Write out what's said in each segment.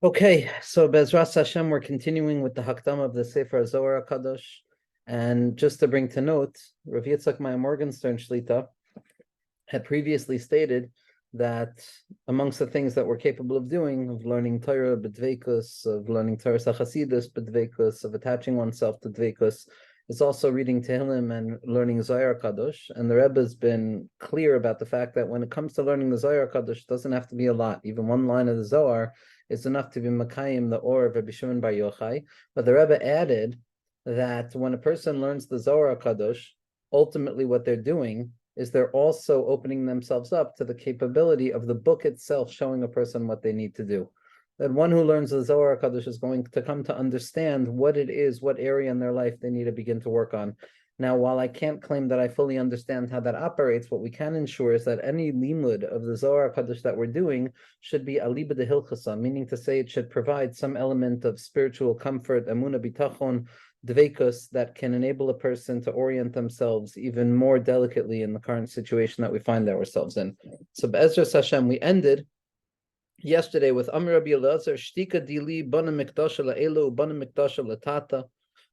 Okay, so Bezras Hashem, we're continuing with the Hakdama of the Sefer Zohar Kadosh, and just to bring to note, Rav Yitzchak Maya Morgenstern Shlita had previously stated that amongst the things that we're capable of doing, of learning Torah b'dveikus, of learning Torah Sachasidus b'dveikus, of attaching oneself to dveikus, is also reading Tehillim and learning Zohar Kadosh. And the Rebbe has been clear about the fact that when it comes to learning the Zohar Kadosh, it doesn't have to be a lot. Even one line of the Zohar is enough to be Makayim, the Or of Rabbi Shimon Bar Yochai. But the Rebbe added that when a person learns the Zohar Kadosh, ultimately what they're doing is they're also opening themselves up to the capability of the book itself showing a person what they need to do. That one who learns the Zohar Kadosh is going to come to understand what it is, what area in their life they need to begin to work on. Now, while I can't claim that I fully understand how that operates, what we can ensure is that any limud of the Zohar Kadosh that we're doing should be aliba de hilchasa, meaning to say it should provide some element of spiritual comfort, emuna bitachon, dveikus, that can enable a person to orient themselves even more delicately in the current situation that we find ourselves in. So Be'ezras Hashem, we ended yesterday with Amr Rabbi Elazar, Shtika Dili, Bana Mikdasha La'elu, Bana Mikdasha Latata,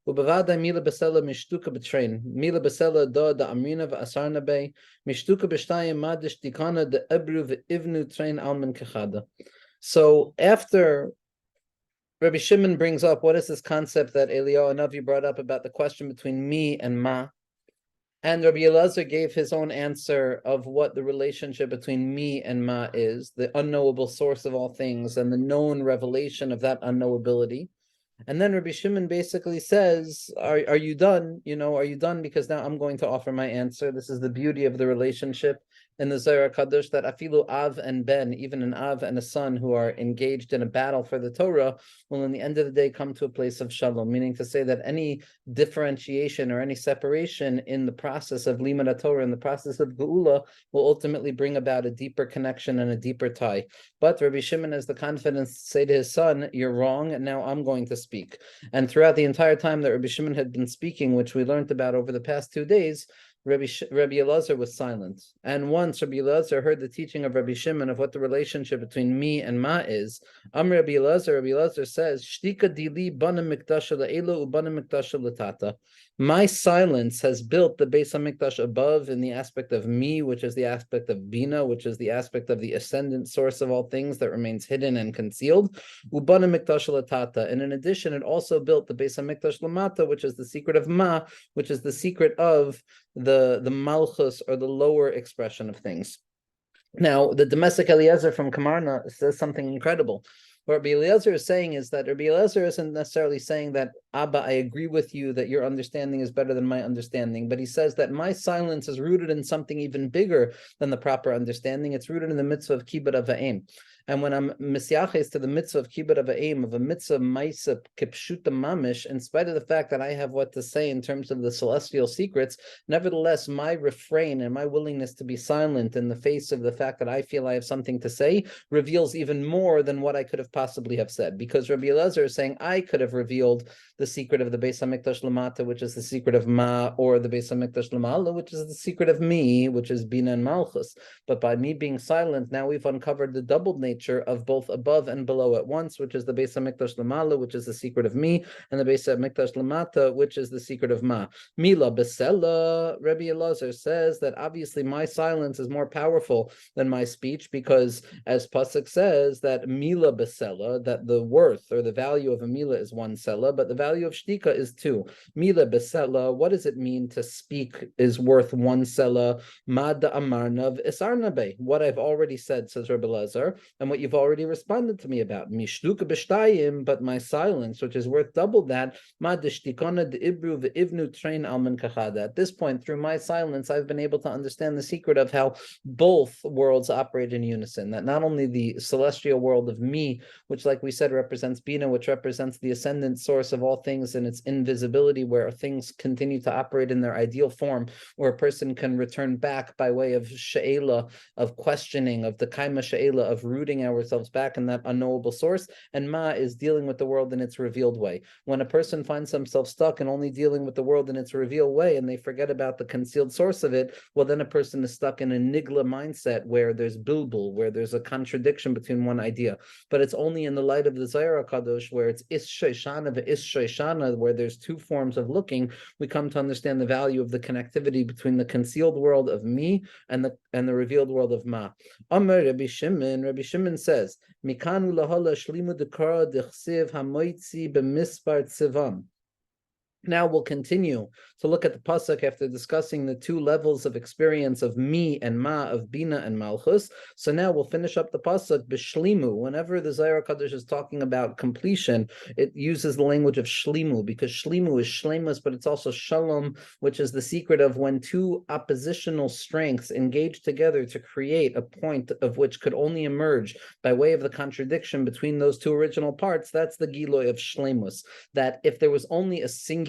Ubavada Mila Basela Mishtuka Betrain, Mila Basela da Amrina Asarna Bay, Mishtuka Beshtayim Madish Dikana de Ebru Ivnu Train Alman Kechada. So after Rabbi Shimon brings up what is this concept that Eliyahu Navi brought up about the question between me and ma, and Rabbi Elazar gave his own answer of what the relationship between me and ma is, the unknowable source of all things and the known revelation of that unknowability. And then Rabbi Shimon basically says, are you done? Are you done? Because now I'm going to offer my answer. This is the beauty of the relationship in the Zohar Kadosh, that afilu Av and Ben, even an Av and a son who are engaged in a battle for the Torah, will in the end of the day come to a place of shalom, meaning to say that any differentiation or any separation in the process of Limud Torah, in the process of Geula, will ultimately bring about a deeper connection and a deeper tie. But Rabbi Shimon has the confidence to say to his son, you're wrong, and now I'm going to speak. And throughout the entire time that Rabbi Shimon had been speaking, which we learned about over the past 2 days, Rabbi Elazar was silent. And once Rabbi Elazar heard the teaching of Rabbi Shimon of what the relationship between me and ma is, Rabbi Elazar says, Shtika dili bana mikdasha la'elu ubana mikdasha latata. My silence has built the Beis HaMikdash above in the aspect of me, which is the aspect of Bina, which is the aspect of the ascendant source of all things that remains hidden and concealed. Ubana Mikdash latata. And in addition, it also built the Beis HaMikdash lamata, which is the secret of ma, which is the secret of the malchus, or the lower expression of things. Now, the domestic Eliezer from Kamarna says something incredible. What Rabbi Eliezer is saying is that Rabbi Eliezer isn't necessarily saying that, Abba, I agree with you that your understanding is better than my understanding, but he says that my silence is rooted in something even bigger than the proper understanding. It's rooted in the mitzvah of kibbud ava'im. And when I'm misyaches to the mitzvah of kibbud ava'im, of a mitzvah maisa kipshuta mamish, in spite of the fact that I have what to say in terms of the celestial secrets, nevertheless, my refrain and my willingness to be silent in the face of the fact that I feel I have something to say reveals even more than what I could have possibly have said. Because Rabbi Elazar is saying I could have revealed the secret of the Beis HaMikdash Lamata, which is the secret of Ma, or the Beis HaMikdash Lamala, which is the secret of me, which is Bina and Malchus. But by me being silent, now we've uncovered the doubled nature of both above and below at once, which is the Beis HaMikdash Lamala, which is the secret of me, and the Beis HaMikdash Lamata, which is the secret of Ma. Mila Besela, Rabbi Elazar says that obviously my silence is more powerful than my speech, because as Pasuk says that Mila Besela, that the worth or the value of a Mila is 1 Sela, but the value of Shtika is 2. Mila Besela, what does it mean to speak is worth 1 Sela? Mad Amarnav Isarnabe, what I've already said, says Rabbi Elazar, and what you've already responded to me about. Mishtuka Beshtayim, but my silence, which is worth double that, Mad Shtikana de Ibru Ivnu Train Alman Kachada. At this point, through my silence, I've been able to understand the secret of how both worlds operate in unison, that not only the celestial world of me, which like we said represents Bina, which represents the ascendant source of all things in its invisibility, where things continue to operate in their ideal form, where a person can return back by way of she'ela, of questioning, of the kaima she'ela, of rooting ourselves back in that unknowable source. And ma is dealing with the world in its revealed way. When a person finds himself stuck and only dealing with the world in its revealed way, and they forget about the concealed source of it, well, then a person is stuck in a nigla mindset where there's bilbul, where there's a contradiction between one idea. But it's only in the light of the Zohar HaKadosh, where it's is shoshana ve'is shoshana, where there's two forms of looking, we come to understand the value of the connectivity between the concealed world of me and the revealed world of ma. Amar Rabbi Shimon says, Mikanu lahala shlimu dekara dechsiv hamoitzi b'mispar tzivam. Now we'll continue to look at the pasuk after discussing the two levels of experience of mi and ma, of bina and malchus. So now we'll finish up the pasuk b'shlimu. Whenever the Zohar HaKadosh is talking about completion, it uses the language of shlimu, because shlimu is shlemus, but it's also shalom, which is the secret of when two oppositional strengths engage together to create a point of which could only emerge by way of the contradiction between those two original parts. That's the giloy of shlemus. That if there was only a singularity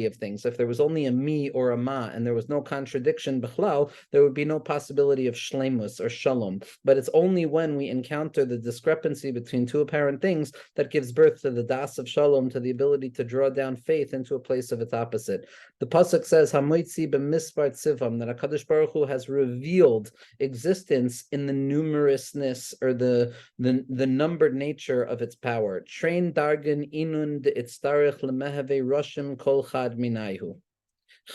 of things, if there was only a mi or a ma, and there was no contradiction bichlal, there would be no possibility of shlemus or shalom. But it's only when we encounter the discrepancy between two apparent things that gives birth to the das of shalom, to the ability to draw down faith into a place of its opposite. The pasuk says, "Hamoitzi b'mispar tzivam," that HaKadosh Baruch Hu has revealed existence in the numerousness, or the numbered nature of its power. Train dargan inun de itztarich lemehave roshim kol chad minayhu.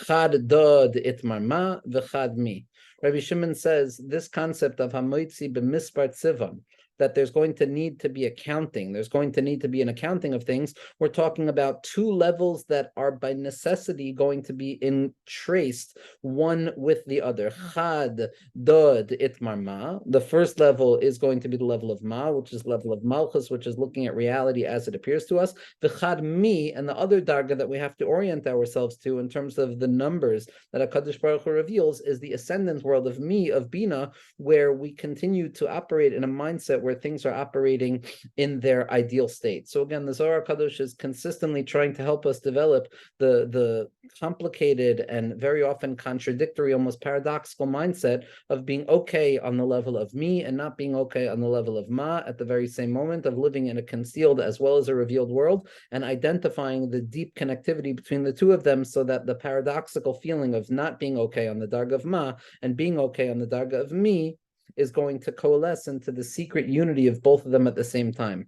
Chad dod itmar ma v'chad mi. Rabbi Shimon says this concept of hamoitzi b'mispar tzivam, that there's going to need to be accounting. There's going to need to be an accounting of things. We're talking about two levels that are by necessity going to be traced one with the other. Chad, dod, itmar ma. The first level is going to be the level of ma, which is the level of malchus, which is looking at reality as it appears to us. V'chad mi, and the other darga that we have to orient ourselves to in terms of the numbers that HaKadosh Baruch Hu reveals is the ascendant world of mi, of bina, where we continue to operate in a mindset where things are operating in their ideal state. So again, the Zohar HaKadosh is consistently trying to help us develop the complicated and very often contradictory, almost paradoxical mindset of being okay on the level of me and not being okay on the level of ma at the very same moment, of living in a concealed as well as a revealed world, and identifying the deep connectivity between the two of them, so that the paradoxical feeling of not being okay on the darga of ma and being okay on the darga of me is going to coalesce into the secret unity of both of them at the same time.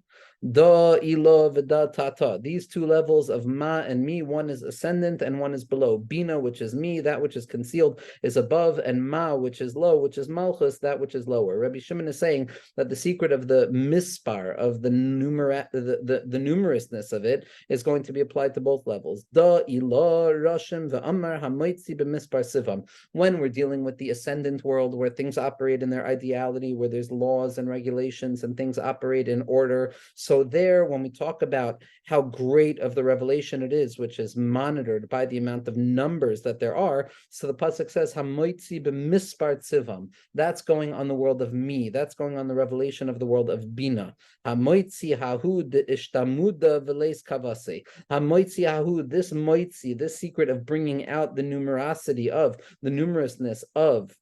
Da, ilo, v'da, tata. These two levels of ma and mi, one is ascendant and one is below. Bina, which is mi, that which is concealed, is above, and ma, which is low, which is malchus, that which is lower. Rabbi Shimon is saying that the secret of the mispar, of the numerousness of it, is going to be applied to both levels. Da, ilo, rashim, v'amar, hamoitzi, b'mispar sivam. When we're dealing with the ascendant world, where things operate in their ideality, where there's laws and regulations and things operate in order. So there, when we talk about how great of the revelation it is, which is monitored by the amount of numbers that there are, so the pasuk says, "Hamoitzi b'mispar tzivam." That's going on the world of me. That's going on the revelation of the world of bina. Hamoitzi hahu de ishtamuda v'leis kavase. Hamoitzi hahu, this moitzi, this secret of bringing out the numerosity of the numerousness of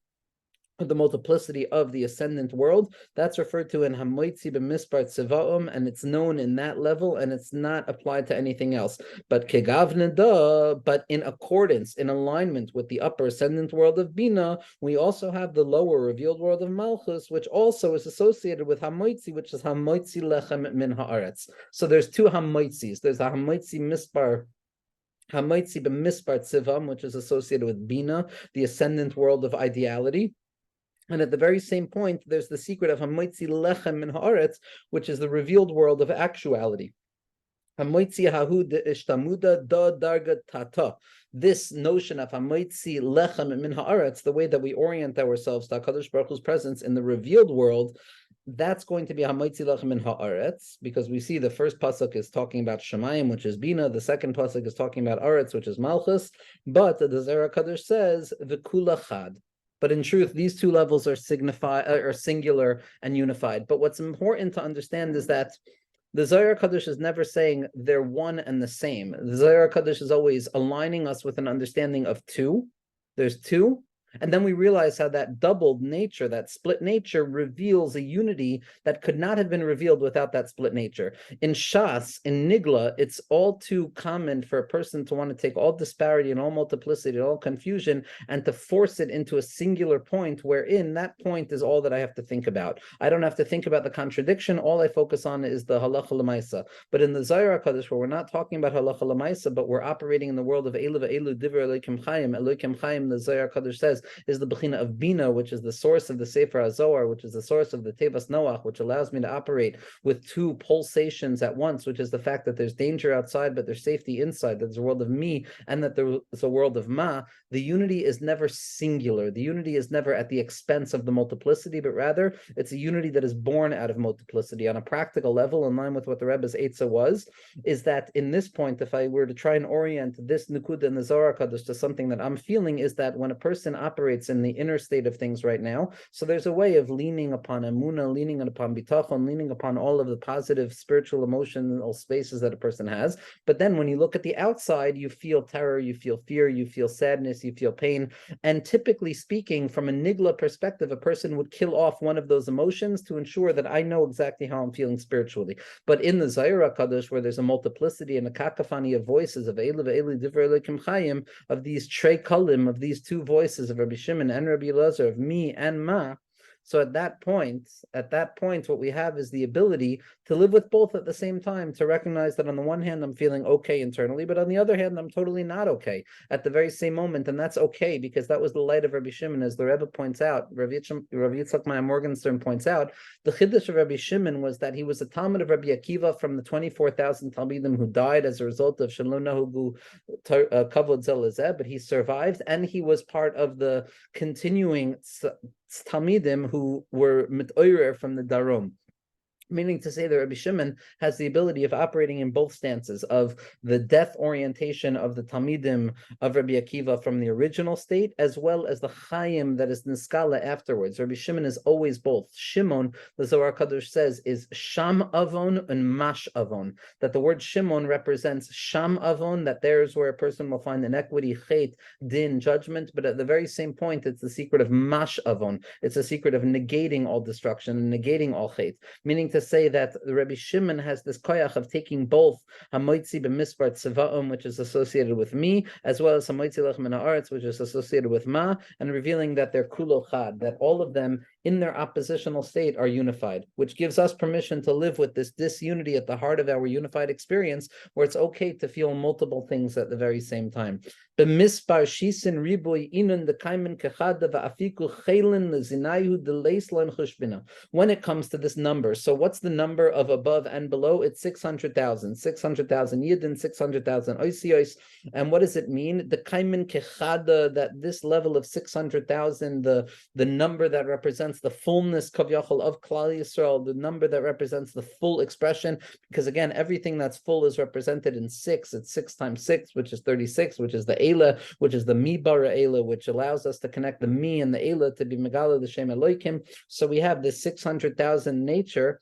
the multiplicity of the ascendant world, that's referred to in Hamoitzi b'mispar tzivaum, and it's known in that level, and it's not applied to anything else. But kegavne da, but in accordance, in alignment with the upper ascendant world of Bina, we also have the lower revealed world of Malchus, which also is associated with Hamoitzi, which is Hamoitzi lechem min haaretz. So there's two Hamoitzis. There's a Hamoitzi b'mispar tzivam, which is associated with Bina, the ascendant world of ideality. And at the very same point, there's the secret of Hamoitzi lechem min haaretz, which is the revealed world of actuality. Hamoitzi hahu de ishtamuda da darga tata. This notion of Hamoitzi lechem min haaretz, the way that we orient ourselves to HaKadosh Baruch Hu's presence in the revealed world, that's going to be Hamoitzi lechem min haaretz, because we see the first pasuk is talking about Shemayim, which is Bina. The second pasuk is talking about Aretz, which is Malchus. But the Zohar HaKadosh says v'kula chad. But in truth, these two levels are singular and unified. But what's important to understand is that The Zohar Kadosh is never saying they're one and the same. The Zohar Kadosh is always aligning us with an understanding of two. There's two. And then we realize how that doubled nature, that split nature, reveals a unity that could not have been revealed without that split nature. In Shas, in Nigla, it's all too common for a person to want to take all disparity and all multiplicity and all confusion and to force it into a singular point wherein that point is all that I have to think about. I don't have to think about the contradiction. All I focus on is the halacha l'maisa. But in the Zohar HaKadosh, where we're not talking about halacha l'maisa, but we're operating in the world of Elu ve'elu divrei Elokim Chaim, Elokim Chaim, the Zohar HaKadosh says, is the Bechina of Bina, which is the source of the Sefer Zohar, which is the source of the Tevas Noach, which allows me to operate with two pulsations at once, which is the fact that there's danger outside, but there's safety inside, that there's a world of me, and that there's a world of ma. The unity is never singular. The unity is never at the expense of the multiplicity, but rather it's a unity that is born out of multiplicity. On a practical level, in line with what the Rebbe's Eitzah was, is that in this point, if I were to try and orient this Nukuda in the Zohar HaKadosh to something that I'm feeling, is that when a person operates in the inner state of things right now, so there's a way of leaning upon Emunah, leaning upon Bitachon, leaning upon all of the positive spiritual emotional spaces that a person has. But then when you look at the outside, you feel terror, you feel fear, you feel sadness, you feel pain. And typically speaking, from a Nigla perspective, a person would kill off one of those emotions to ensure that I know exactly how I'm feeling spiritually. But in the Zohar HaKadosh, where there's a multiplicity and a cacophony of voices of Eilu ve'elu divrei Elokim Chaim, of these Trei Kalim, of these two voices of Rabbi Shimon and Rabbi Elazar, of me and ma. So at that point, what we have is the ability to live with both at the same time, to recognize that on the one hand, I'm feeling okay internally, but on the other hand, I'm totally not okay at the very same moment. And that's okay, because that was the light of Rabbi Shimon, as the Rebbe points out, Rav Yitzchak Meyer Morgenstern points out, the Chiddush of Rabbi Shimon was that he was a Talmud of Rabbi Akiva from the 24,000 Talmidim who died as a result of Shalom Nahugu Kavod Zelazeh, but he survived, and he was part of the continuing Talmidim who were mitoyer from the Darom. Meaning to say that Rabbi Shimon has the ability of operating in both stances of the death orientation of the Talmidim of Rabbi Akiva from the original state, as well as the Chaim that is Niskala afterwards. Rabbi Shimon is always both. Shimon, the Zohar Kadosh says, is Sham Avon and Mash Avon. That the word Shimon represents Sham Avon, that there is where a person will find inequity, Chet, Din, judgment, but at the very same point, it's the secret of Mash Avon. It's a secret of negating all destruction and negating all Chet. Meaning to say that the Rabbi Shimon has this koyach of taking both hamoitzi b'mispar tziva'um, which is associated with me, as well as hamoitzi lech min haaretz, which is associated with ma, and revealing that they're kulo chad, that all of them in their oppositional state are unified, which gives us permission to live with this disunity at the heart of our unified experience, where it's okay to feel multiple things at the very same time. B'mispar shisin riboy inun dekaimen kechada va'afiku chelin lezinayu deleis loim chushbina. When it comes to this number, so what's the number of above and below? It's 600,000. 600,000 yidin, 600,000 oisios. And what does it mean? The kaimen kechada, that this level of 600,000, the number that represents the fullness kavyachol of Klal Yisrael, the number that represents the full expression, because again, everything that's full is represented in 6. It's 6 times 6, which is 36, which is the Eila, which is the Mi Bara Eila, which allows us to connect the Mi and the Eila to be Megala, the Shem Elokim. So we have this 600,000 nature.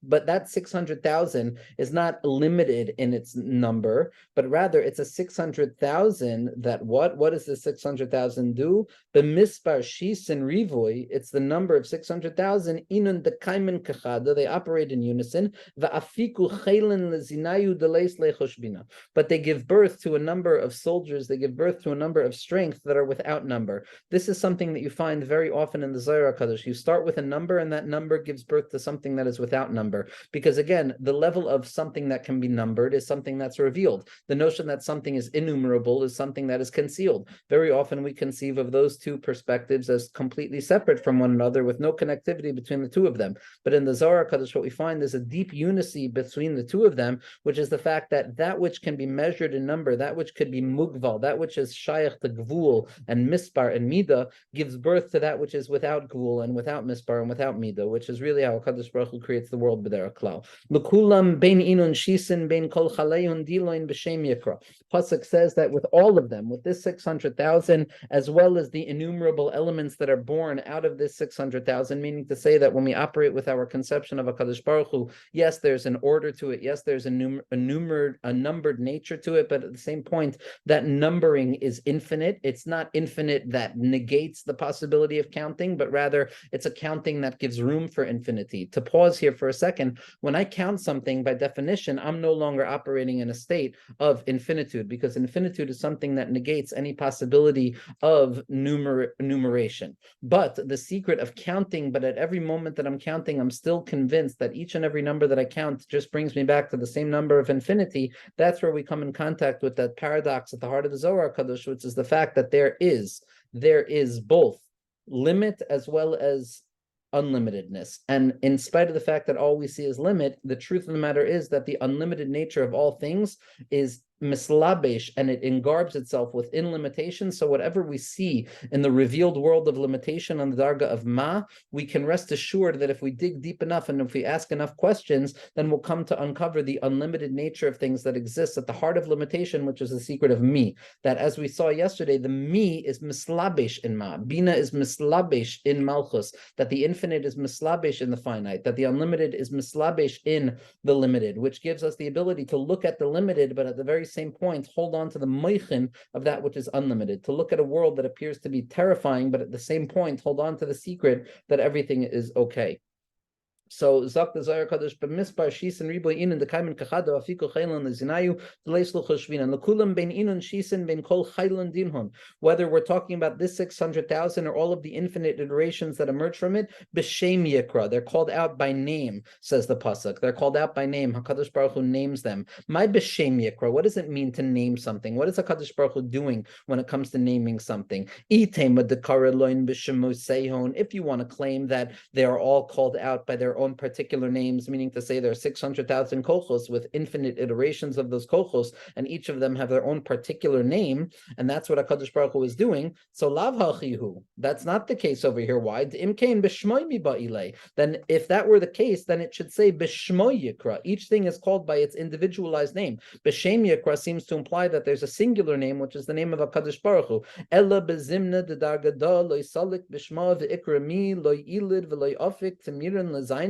But that 600,000 is not limited in its number, but rather it's a 600,000 that what does the 600,000 do? The mispar shisin rivoy, it's the number of 600,000, inun de kaimen kachada, they operate in unison, va'afiku chaylen lezinayu deleis lechoshbina. But they give birth to a number of soldiers, they give birth to a number of strength that are without number. This is something that you find very often in the Zohar HaKadosh. You start with a number, and that number gives birth to something that is without number. Because again, the level of something that can be numbered is something that's revealed. The notion that something is innumerable is something that is concealed. Very often we conceive of those two perspectives as completely separate from one another with no connectivity between the two of them. But in the Zohar HaKadosh, what we find is a deep unity between the two of them, which is the fact that that which can be measured in number, that which could be mugval, that which is shayach to gvul and mispar and midah, gives birth to that which is without gvul and without mispar and without midah, which is really how HaKadosh Baruch Hu creates the world world b'derech klal. L'kulam bein inun shisin bein kol chaleihun diloin b'shem yikra. Pasuk says that with all of them, with this 600,000, as well as the innumerable elements that are born out of this 600,000, meaning to say that when we operate with our conception of HaKadosh Baruch Hu, yes, there's an order to it. Yes, there's a numbered nature to it, but at the same point, that numbering is infinite. It's not infinite that negates the possibility of counting, but rather it's a counting that gives room for infinity. To pause here for a second, when I count something, by definition, I'm no longer operating in a state of infinitude, because infinitude is something that negates any possibility of numeration. But the secret of counting, but at every moment that I'm counting, I'm still convinced that each and every number that I count just brings me back to the same number of infinity. That's where we come in contact with that paradox at the heart of the Zohar Kadosh, which is the fact that there is both limit as well as unlimitedness. And in spite of the fact that all we see is limit, the truth of the matter is that the unlimited nature of all things is mislabesh, and it engarbs itself within limitation. So whatever we see in the revealed world of limitation on the darga of ma, we can rest assured that if we dig deep enough and if we ask enough questions, then we'll come to uncover the unlimited nature of things that exists at the heart of limitation, which is the secret of me. That, as we saw yesterday, the me is mislabesh in ma, bina is mislabesh in malchus, that the infinite is mislabesh in the finite, that the unlimited is mislabesh in the limited, which gives us the ability to look at the limited, but at the very same point hold on to the moichin of that which is unlimited, to look at a world that appears to be terrifying, but at the same point hold on to the secret that everything is okay. So Zak the Zohar Kadosh b'mispar shisin riboy inin dekaimen kachado afiko chaylan lezinayu d'leislu choshvinan lekulam ben inun shisin ben kol chaylan dinhon. Whether we're talking about this 600,000 or all of the infinite iterations that emerge from it, b'shem yikra, they're called out by name, says the pasuk. They're called out by name. Hakadosh Baruch Hu names them. My b'shem yikra. What does it mean to name something? What is Hakadosh Baruch Hu doing when it comes to naming something? Itema dekara loin b'shemo seihon. If you want to claim that they are all called out by their own particular names, meaning to say there are 600,000 kochos with infinite iterations of those kochos, and each of them have their own particular name, and that's what HaKadosh Baruch Hu is doing. So lav hachihu, that's not the case over here. Why? Then if that were the case, then it should say b'shmoy yikra. Each thing is called by its individualized name. B'shem yikra seems to imply that there's a singular name, which is the name of HaKadosh Baruch Hu. Ella bezimna dedargada loy salik b'shma v'ikra mi loy ilid v'loy ofik temirin lezaina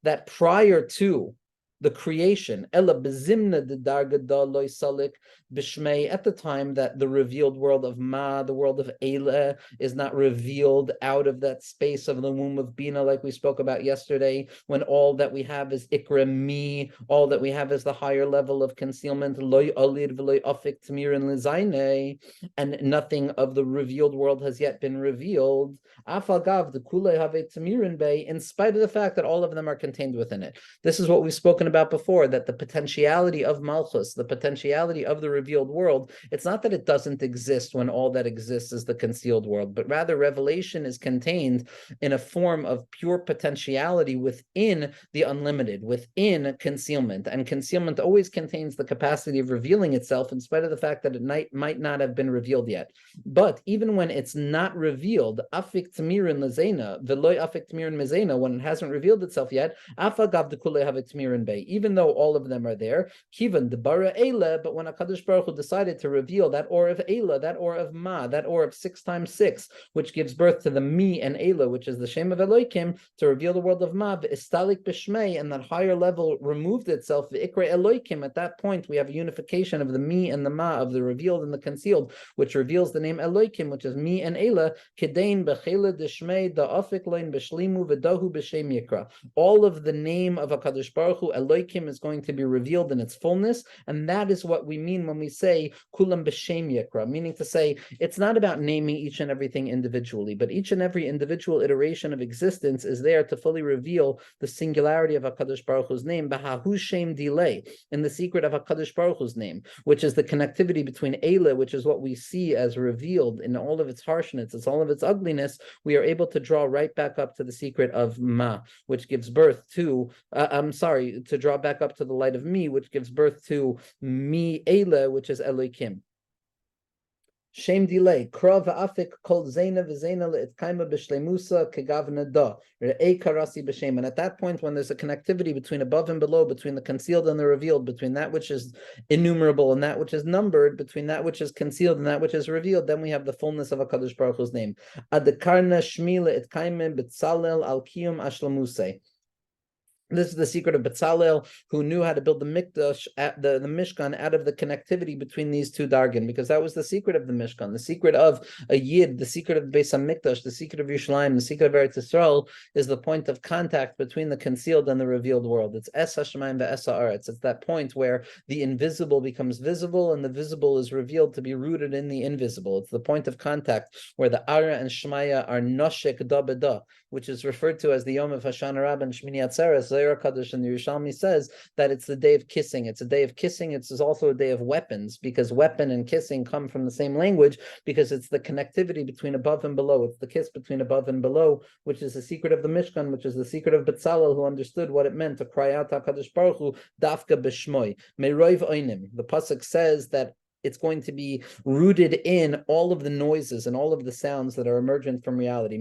that prior to the creation, Ella bezimna de dargada loy salik b'shmei, at the time that the revealed world of Ma, the world of Eila, is not revealed out of that space of the womb of Bina, like we spoke about yesterday, when all that we have is Ikra Mi, all that we have is the higher level of concealment, loy alir v'loy afik tamirin lizaynei, and nothing of the revealed world has yet been revealed. Afagav the kulei have tamirin bay, in spite of the fact that all of them are contained within it. This is what we've spoken about before, that the potentiality of Malchus, the potentiality of the revealed world, it's not that it doesn't exist when all that exists is the concealed world, but rather revelation is contained in a form of pure potentiality within the unlimited, within concealment. And concealment always contains the capacity of revealing itself in spite of the fact that it might not have been revealed yet. But even when it's not revealed, afik tamirin lezena, veloy afik tamirin mezena, when it hasn't revealed itself yet, afagav de kulei havik tamirin bay, even though all of them are there, kivan de bara eila, but when HaKadosh Baruch Hu decided to reveal that or of eila, that or of ma, that or of 6 times 6, which gives birth to the mi and eila, which is the Shem of Elohim, to reveal the world of ma, v'istalik b'shmei, and that higher level removed itself, v'ikra Elohim, at that point we have a unification of the mi and the ma, of the revealed and the concealed, which reveals the name Elohim, which is mi and eila, kedain b'chela d'shmei da'afik loin b'shlimu v'dahu b'shem yikra. All of the name of HaKadosh Baruch Hu, Elohim, is going to be revealed in its fullness, and that is what we mean when we say kulam b'shem yikra, meaning to say it's not about naming each and everything individually, but each and every individual iteration of existence is there to fully reveal the singularity of HaKadosh Baruch Hu's name, b'hahu shem delay, in the secret of HaKadosh Baruch Hu's name, which is the connectivity between Eila, which is what we see as revealed in all of its harshness, it's all of its ugliness. We are able to draw right back up to the secret of Ma, which gives birth to, to draw back up to the light of Mi, which gives birth to Mi Eila, which is Elohim. Shame delay. Krav afik kol zena v'zena le'itkaima b'shleimusa kegavna da. Re'ei karasi b'shem. And at that point, when there's a connectivity between above and below, between the concealed and the revealed, between that which is innumerable and that which is numbered, between that which is concealed and that which is revealed, then we have the fullness of HaKadosh Baruch Hu's name. Adekarna shmi le'itkaima b'tzalel al kiyum ashlamuse. This is the secret of Bezalel, who knew how to build the Mikdash, the Mishkan, out of the connectivity between these two dargin, because that was the secret of the Mishkan, the secret of a Yid, the secret of the Beis HaMikdash, the secret of Yerushalayim, the secret of Eretz Yisrael is the point of contact between the concealed and the revealed world. It's Es HaShemayim ve'Es HaAretz. It's that point where the invisible becomes visible and the visible is revealed to be rooted in the invisible. It's the point of contact where the Ara and Shemaya are Noshek da b'da, which is referred to as the Yom of Hashanah Rabbah and Shmini Atzeres. Zohar Kadosh and the Yerushalmi says that it's the day of kissing. It's a day of kissing. It's also a day of weapons, because weapon and kissing come from the same language, because it's the connectivity between above and below. It's the kiss between above and below, which is the secret of the Mishkan, which is the secret of Bezalel, who understood what it meant to cry out HaKadosh Baruch Hu, Dafka B'Shmoi, Meroiv Oinim. The Pasuk says that it's going to be rooted in all of the noises and all of the sounds that are emergent from reality.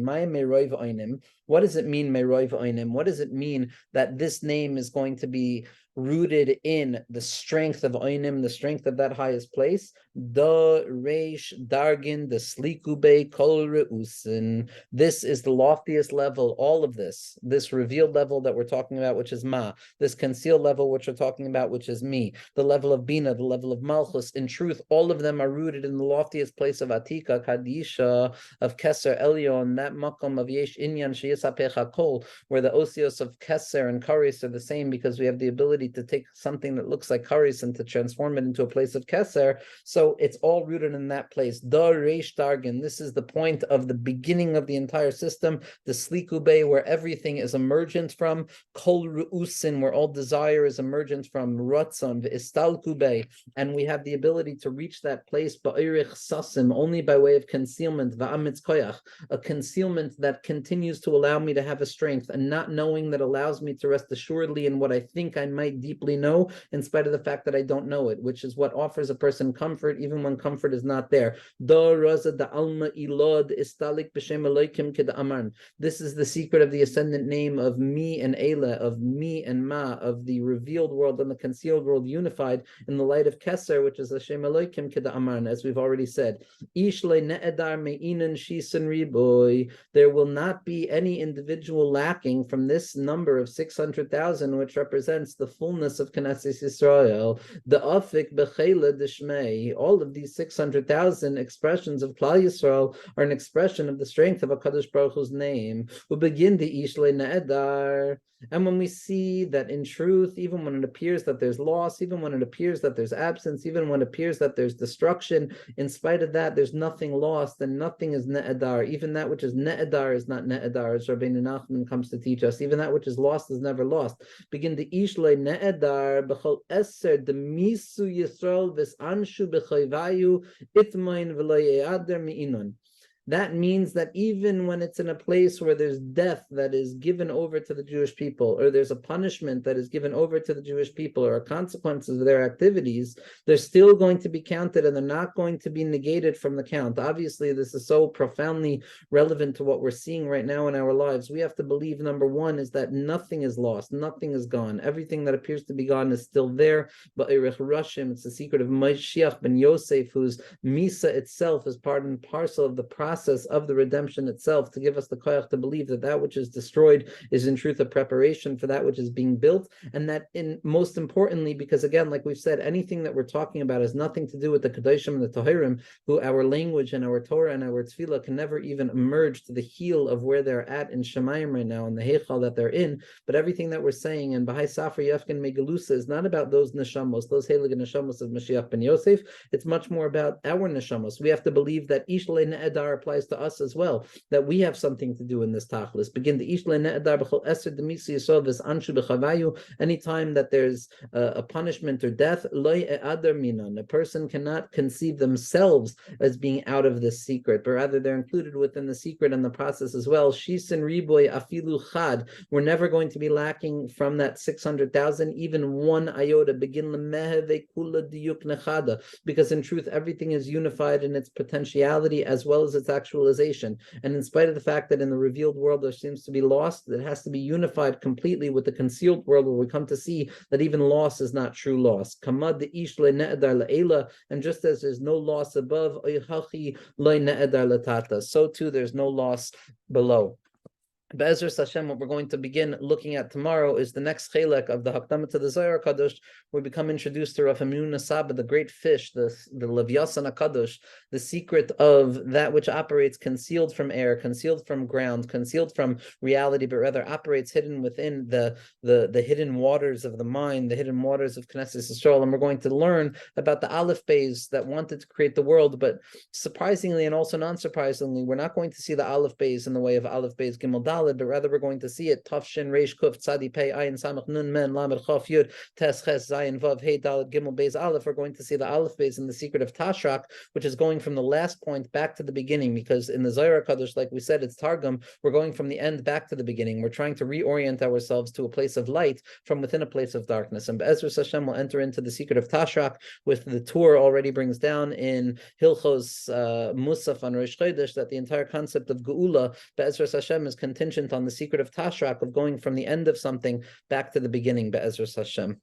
What does it mean, Meroiv Oinim? What does it mean that this name is going to be rooted in the strength of Oinim, the strength of that highest place? Da Reish Dargin, the Slikube Kol Reusin. This is the loftiest level, all of this revealed level that we're talking about, which is Ma, this concealed level, which we're talking about, which is Me, the level of Bina, the level of Malchus. In truth, all of them are rooted in the loftiest place of Atika, Kadisha, of Keser Elyon, that Makom of Yesh Inyan Sheyis HaPecha Kol, where the osios of Keser and Karis are the same, because we have the ability to take something that looks like Karis and to transform it into a place of Keser. So it's all rooted in that place. Da Reish Dargin. This is the point of the beginning of the entire system, the Slikube, where everything is emergent from, Kol Ru'usin, where all desire is emergent from, Ratzon, V'istalkube, and we have the ability to reach that place, Ba'irich Sasim, only by way of concealment, Va'amitz Koyach, a concealment that continues to allow me to have a strength, and not knowing that allows me to rest assuredly in what I think I might deeply know, in spite of the fact that I don't know it, which is what offers a person comfort, even when comfort is not there. This is the secret of the ascendant name of Me and Eila, of Me and Ma, of the revealed world and the concealed world unified in the light of Keser, which is Hashem Elohim Keda'aman, as we've already said. There will not be any individual lacking from this number of 600,000, which represents the fullness of Knesset Yisrael. The Afik Bechela Dishmei, all of these 600,000 expressions of Klal Yisrael are an expression of the strength of HaKadosh Baruch Hu's name. We begin the Ishle Ne'edar. And when we see that in truth, even when it appears that there's loss, even when it appears that there's absence, even when it appears that there's destruction, in spite of that, there's nothing lost and nothing is ne'edar. Even that which is ne'edar is not ne'edar, as Rabbeinu Nachman comes to teach us. Even that which is lost is never lost. Begin the Ishle ne'edar b'chol eser demisu Yisrael v'sanshu b'chayvayu itmain v'lo ye'ader mi'inun. That means that even when it's in a place where there's death that is given over to the Jewish people, or there's a punishment that is given over to the Jewish people, or consequences of their activities, they're still going to be counted and they're not going to be negated from the count. Obviously, this is so profoundly relevant to what we're seeing right now in our lives. We have to believe, number one, is that nothing is lost, nothing is gone. Everything that appears to be gone is still there. But Erech Rashim, it's the secret of Mashiach ben Yosef, whose Misa itself is part and parcel of the process of the redemption itself, to give us the koyach to believe that that which is destroyed is in truth a preparation for that which is being built. And that, in most importantly, because again, like we've said, anything that we're talking about has nothing to do with the Kedoshim and the Tahirim, who our language and our Torah and our Tefillah can never even emerge to the heel of where they're at in Shemayim right now, and the Heichal that they're in. But everything that we're saying in Bahai Safar Yefkin Megalusa is not about those neshamos, those heilige neshamos of Mashiach ben Yosef. It's much more about our neshamos. We have to believe that Ishle Ne'edar applies to us as well, that we have something to do in this tachlis. Begin the ishle ne'edar b'chol eser demisi yisovis anshu b'chavayu. Anytime that there's a punishment or death, loy e'adar minan. A person cannot conceive themselves as being out of this secret, but rather they're included within the secret and the process as well. Shisin riboy afilu chad. We're never going to be lacking from that 600,000, even one iota. Begin lemeheve kula diyuk nechada, because in truth everything is unified in its potentiality as well as its actualization. And in spite of the fact that in the revealed world there seems to be loss, it has to be unified completely with the concealed world, where we come to see that even loss is not true loss. Kamad de ish le ne'edar le'ela, and just as there's no loss above, le ne'edar latata, so too there's no loss below. Be'ezras Hashem, what we're going to begin looking at tomorrow is the next chelek of the Hakdama to the Zohar Kadosh. We become introduced to Rav Hamnuna Saba, the great fish, the Levyasan HaKadosh, the secret of that which operates concealed from air, concealed from ground, concealed from reality, but rather operates hidden within the hidden waters of the mind, the hidden waters of Knesset Yisrael. And we're going to learn about the Aleph Beis that wanted to create the world, but surprisingly and also non-surprisingly, we're not going to see the Aleph Beis in the way of Aleph Beis Gimel Dal, but rather we're going to see it Tav Shin Reish Kuf Tzadi Pei Ayin Samach Nun Men Lamed Chaf Yud Tes Ches Zayin Vav Hey Dalet Gimel Beis Aleph. We're going to see the Aleph Beis in the secret of Tashrak, which is going from the last point back to the beginning, because in the Zohar Kadosh, like we said, it's Targum. We're going from the end back to the beginning. We're trying to reorient ourselves to a place of light from within a place of darkness. And Be'ezras Hashem will enter into the secret of Tashrak, with the tour already brings down in Hilchos Musaf on Rosh Chodesh that the entire concept of Geula, Be'ezras Hashem, is contingent on the secret of Tashrak, of going from the end of something back to the beginning, Be'ezras Hashem.